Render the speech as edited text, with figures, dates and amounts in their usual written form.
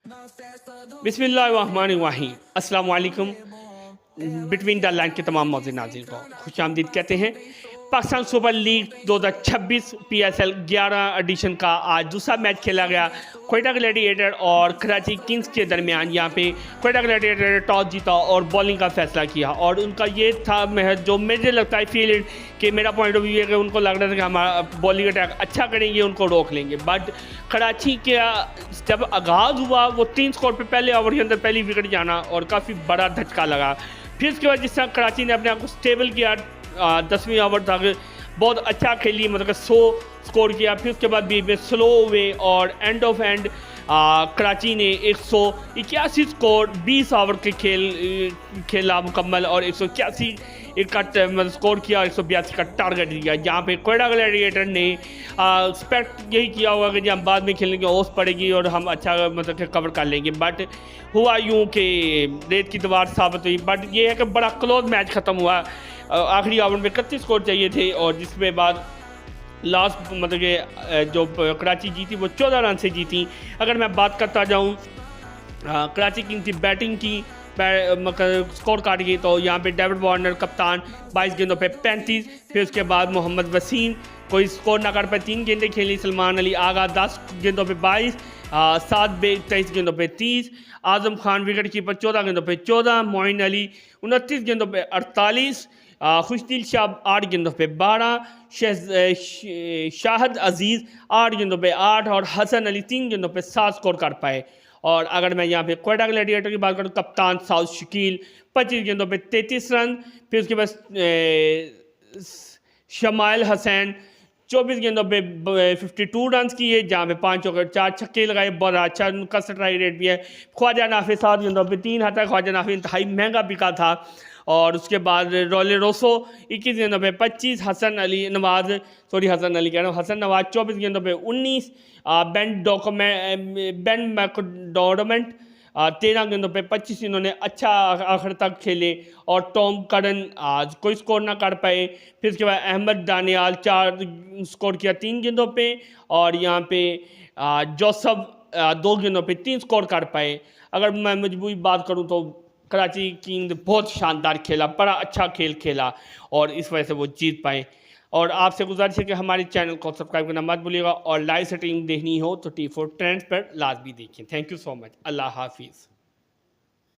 बिस्मिल्लाहिर्रहमानिर्रहीम। अस्सलाम वालेकुम। बिटवीन द लाइन के तमाम मौजूद नाज़रीन को खुशामदीद कहते हैं। Pakistan super league 2026 PSL 11 edition का आज दूसरा मैच खेला गया। क्वेटा ग्लैडिएटर और कराची किंग्स के दरमियान। यहाँ पे क्वेटा ग्लैडिएटर ने टॉस जीता और बॉलिंग का फैसला किया और उनका ये था जो मुझे लगता है फील कि मेरा पॉइंट ऑफ व्यू है कि उनको लग रहा था कि हमारा बॉलिंग अटैक अच्छा करेंगे, उनको रोक लेंगे। बट कराची के जब आगाज़ हुआ वो 3 स्कोर पे पहले ओवर के अंदर पहली विकेट जाना और काफ़ी बड़ा धचका लगा। फिर उसके बाद जिस तरह कराची ने अपने आप को स्टेबल किया, 10वीं ओवर तक बहुत अच्छा खेली, मतलब 100 स्कोर किया। फिर उसके बाद बीच में स्लो हुए और एंड ऑफ एंड कराची ने 181 स्कोर 20 ओवर के खेला मुकम्मल और 181 का मतलब स्कोर किया और 182 का टारगेट दिया। जहाँ पे क्वेटा ग्लैडिएटर ने एक्सपेक्ट यही किया होगा कि जब बाद में खेलेंगे ओस पड़ेगी और हम अच्छा मतलब कवर कर लेंगे। बट हुआ यूँ कि रेत की दीवार साबित हुई। बट ये है कि बड़ा क्लोज मैच ख़त्म हुआ। आखिरी ओवर में 31 स्कोर चाहिए थे और जिसमें बाद लास्ट मतलब कि जो कराची जीती वो 14 रन से जीती। अगर मैं बात करता जाऊँ कराची किंग्स की बैटिंग की स्कोर कार्ड की, तो यहाँ पे डेविड वार्नर कप्तान 22 गेंदों पे 35। फिर उसके बाद मोहम्मद वसीम कोई स्कोर ना कर पाए, 3 गेंदें खेली। सलमान अली आगा 10 गेंदों पे 22, 23 गेंदों पे 30। आजम खान विकेट कीपर 14 गेंदों पे 14। मोइन अली 29 गेंदों पे 48। खुशदिल शाह 8 गेंदों पे 12। शाहद अजीज़ 8 गेंदों पे 8 और हसन अली 3 गेंदों पे 7 स्कोर कर पाए। और अगर मैं यहाँ पे क्वेटा ग्लैडिएटर की बात करूँ, कप्तान साउथ शकील 25 गेंदों पे 33 रन। फिर उसके बाद शमाइल हसैन 24 गेंदों पे 52 रन किए, जहाँ पे 5 चौके 4 छक्के लगाए। बड़ा अच्छा उनका स्ट्राइक रेट भी है। ख्वाजा नाफे 7 गेंदों पे 3 हाथा। ख्वाजा नाफे इंतहाई महंगा बिका था। और उसके बाद रोले रोसो 21 गेंदों पे 25। हसन अली नवाज हसन अली कह रहा हूँ, हसन नवाज 24 गेंदों पे 19। बेन मैकडोरमेंट 13 गेंदों पे 25। इन्होंने अच्छा आखिर तक खेले और टॉम करन आज कोई स्कोर ना कर पाए। फिर उसके बाद अहमद दानियाल 4 स्कोर किया 3 गेंदों पे। और यहाँ पे जोसफ 2 गेंदों पे 3 स्कोर कर पाए। अगर मैं मजबूरी बात करूँ तो कराची किंग्स बहुत शानदार खेला, बड़ा अच्छा खेल खेला और इस वजह से वो जीत पाए। और आपसे गुजारिश है कि हमारे चैनल को सब्सक्राइब करना मत भूलिएगा और लाइव स्ट्रीमिंग देखनी हो तो T4 ट्रेंड्स पर लाजमी देखिए। Thank you so much. अल्लाह हाफिज़।